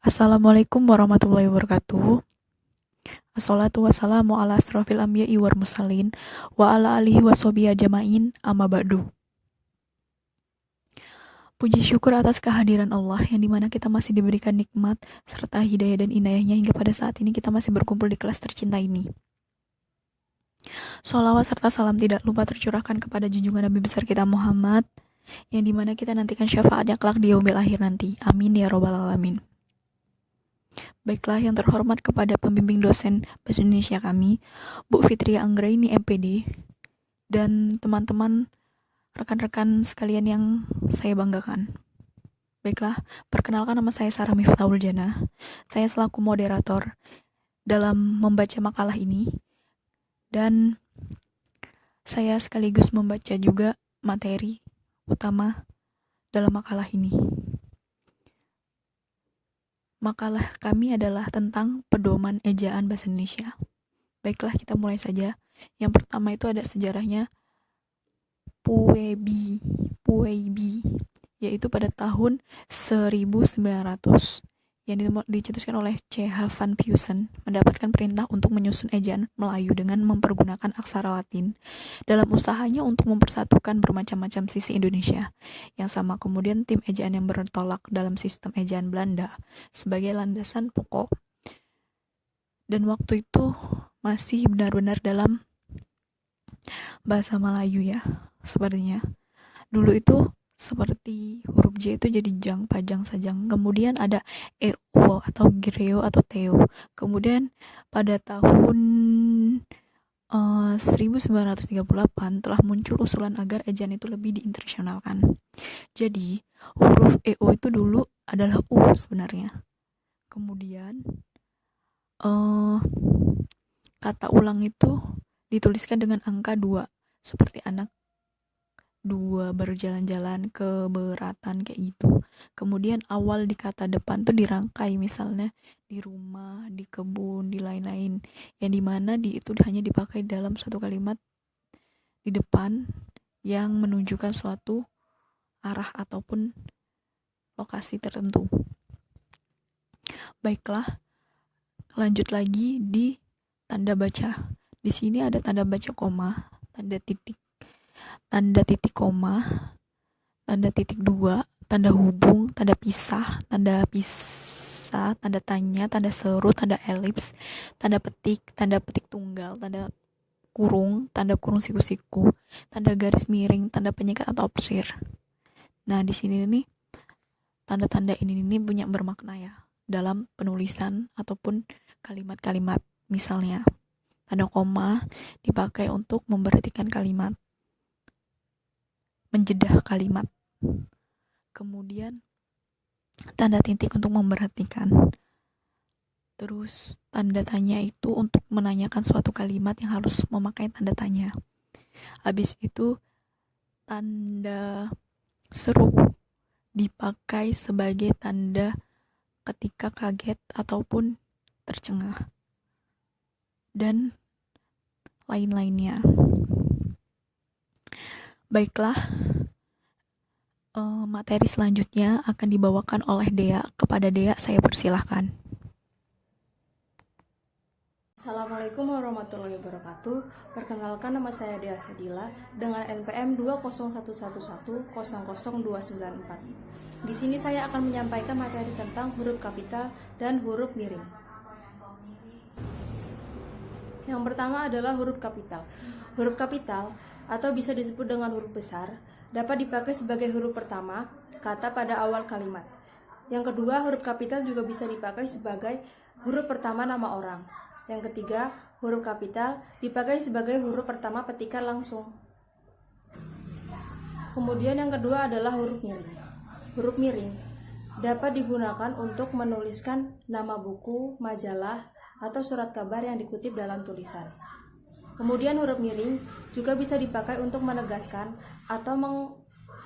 Assalamualaikum warahmatullahi wabarakatuh. Assalatu wassalamu ala asrofil anbiya'i wal mursalin wa ala alihi wa sahbihi ajma'in amma ba'du. Puji syukur atas kehadiran Allah yang dimana kita masih diberikan nikmat serta hidayah dan inayahnya hingga pada saat ini kita masih berkumpul di kelas tercinta ini. Sholawat serta salam tidak lupa tercurahkan kepada junjungan Nabi besar kita Muhammad yang dimana kita nantikan syafaatnya kelak di yaumil akhir nanti. Amin ya robbal alamin. Baiklah, yang terhormat kepada pembimbing dosen Bahasa Indonesia kami, Bu Fitria Anggraini MPD, dan teman-teman rekan-rekan sekalian yang saya banggakan. Baiklah, perkenalkan nama saya Sarah Miftahul Jannah. Saya selaku moderator dalam membaca makalah ini, dan saya sekaligus membaca juga materi utama dalam makalah ini. Makalah kami adalah tentang pedoman ejaan bahasa Indonesia. Baiklah, kita mulai saja. Yang pertama itu ada sejarahnya Puebi, yaitu pada tahun 1900 yang dicetuskan oleh C.H. van Puisen mendapatkan perintah untuk menyusun ejaan Melayu dengan mempergunakan aksara Latin dalam usahanya untuk mempersatukan bermacam-macam sisi Indonesia yang sama. Kemudian tim ejaan yang bertolak dalam sistem ejaan Belanda sebagai landasan pokok, dan waktu itu masih benar-benar dalam bahasa Melayu ya, sepertinya dulu itu seperti huruf J itu jadi jang, pajang, sajang. Kemudian ada EO atau greo atau teo. Kemudian pada tahun 1938 telah muncul usulan agar ejaan itu lebih diinternasionalkan. Jadi huruf EO itu dulu adalah U sebenarnya. Kemudian kata ulang itu dituliskan dengan angka 2, seperti anak 2 berjalan-jalan keberatan kayak gitu. Kemudian awal di kata depan tuh dirangkai, misalnya di rumah, di kebun, di lain-lain, yang dimana di itu hanya dipakai dalam suatu kalimat di depan yang menunjukkan suatu arah ataupun lokasi tertentu. Baiklah, lanjut lagi di tanda baca. Di sini ada tanda baca koma, tanda titik koma, tanda titik 2, tanda hubung, tanda pisah, tanda tanya, tanda seru, tanda elips, tanda petik tunggal, tanda kurung siku-siku, tanda garis miring, tanda penyekat atau opsir. Nah, di sini nih tanda-tanda ini punya bermakna ya dalam penulisan ataupun kalimat-kalimat. Misalnya tanda koma dipakai untuk memperhatikan kalimat, menjedah kalimat. Kemudian tanda titik untuk memperhatikan. Terus tanda tanya itu untuk menanyakan suatu kalimat yang harus memakai tanda tanya. Habis itu tanda seru dipakai sebagai tanda ketika kaget ataupun tercengah, dan lain-lainnya. Baiklah, materi selanjutnya akan dibawakan oleh Dea. Kepada Dea saya persilahkan. Assalamualaikum warahmatullahi wabarakatuh. Perkenalkan, nama saya Dea Sadila dengan NPM 20111000294. Di sini saya akan menyampaikan materi tentang huruf kapital dan huruf miring. Yang pertama adalah huruf kapital. Huruf kapital atau bisa disebut dengan huruf besar dapat dipakai sebagai huruf pertama kata pada awal kalimat. Yang kedua, huruf kapital juga bisa dipakai sebagai huruf pertama nama orang. Yang ketiga, huruf kapital dipakai sebagai huruf pertama petikan langsung. Kemudian yang kedua adalah huruf miring. Huruf miring dapat digunakan untuk menuliskan nama buku, majalah, atau surat kabar yang dikutip dalam tulisan. Kemudian huruf miring juga bisa dipakai untuk menegaskan atau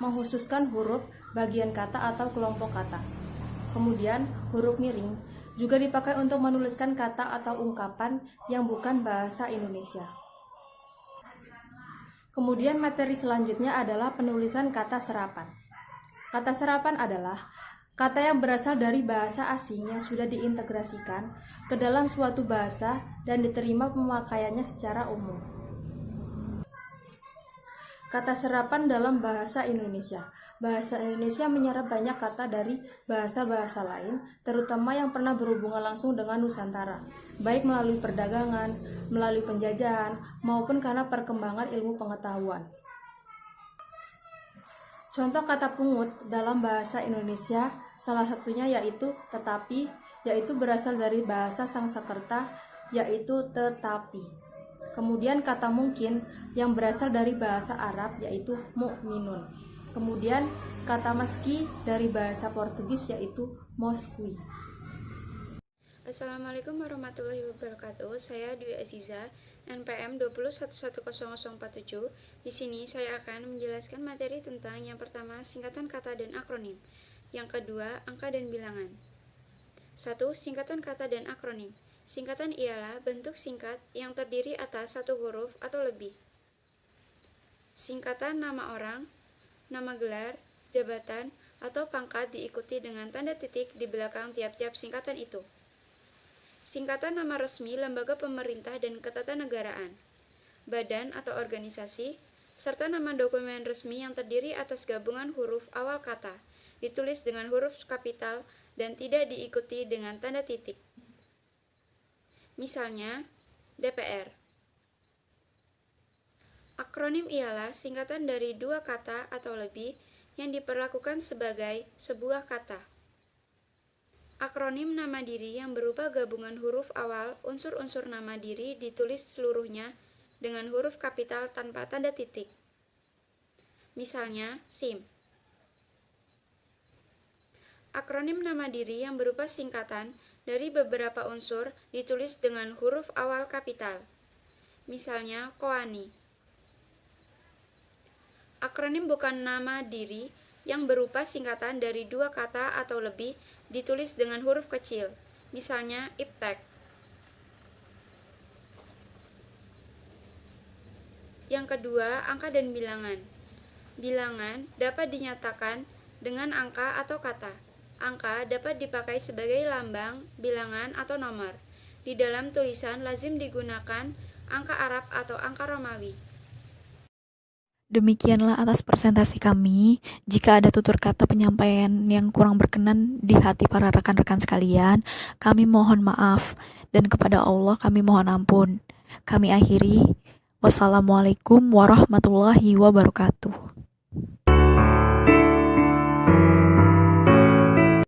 mengkhususkan huruf, bagian kata, atau kelompok kata. Kemudian huruf miring juga dipakai untuk menuliskan kata atau ungkapan yang bukan bahasa Indonesia. Kemudian materi selanjutnya adalah penulisan kata serapan. Kata serapan adalah Kata yang berasal dari bahasa asing yang sudah diintegrasikan ke dalam suatu bahasa dan diterima pemakaiannya secara umum. Kata serapan dalam bahasa Indonesia. Bahasa Indonesia menyerap banyak kata dari bahasa-bahasa lain, terutama yang pernah berhubungan langsung dengan Nusantara, baik melalui perdagangan, melalui penjajahan, maupun karena perkembangan ilmu pengetahuan. Contoh kata pungut dalam bahasa Indonesia salah satunya yaitu tetapi, yaitu berasal dari bahasa Sangsekerta, yaitu tetapi. Kemudian kata mungkin yang berasal dari bahasa Arab yaitu mu'minun. Kemudian kata meski dari bahasa Portugis yaitu mosqui. Assalamualaikum warahmatullahi wabarakatuh. Saya Dwi Aziza, NPM 2011047. Di sini saya akan menjelaskan materi tentang yang pertama singkatan kata dan akronim. Yang kedua, angka dan bilangan. 1. Singkatan kata dan akronim. Singkatan ialah bentuk singkat yang terdiri atas satu huruf atau lebih. Singkatan nama orang, nama gelar, jabatan, atau pangkat diikuti dengan tanda titik di belakang tiap-tiap singkatan itu. Singkatan nama resmi lembaga pemerintah dan ketatanegaraan, badan atau organisasi, serta nama dokumen resmi yang terdiri atas gabungan huruf awal kata, ditulis dengan huruf kapital dan tidak diikuti dengan tanda titik. Misalnya, DPR. Akronim ialah singkatan dari dua kata atau lebih yang diperlakukan sebagai sebuah kata. Akronim nama diri yang berupa gabungan huruf awal unsur-unsur nama diri ditulis seluruhnya dengan huruf kapital tanpa tanda titik. Misalnya, SIM. Akronim nama diri yang berupa singkatan dari beberapa unsur ditulis dengan huruf awal kapital. Misalnya, KOANI. Akronim bukan nama diri yang berupa singkatan dari dua kata atau lebih ditulis dengan huruf kecil, misalnya IPTEK. Yang kedua, angka dan bilangan. Bilangan dapat dinyatakan dengan angka atau kata. Angka dapat dipakai sebagai lambang, bilangan, atau nomor. Di dalam tulisan lazim digunakan angka Arab atau angka Romawi. Demikianlah atas presentasi kami. Jika ada tutur kata penyampaian yang kurang berkenan di hati para rekan-rekan sekalian, kami mohon maaf, dan kepada Allah kami mohon ampun. Kami akhiri. Wassalamualaikum warahmatullahi wabarakatuh.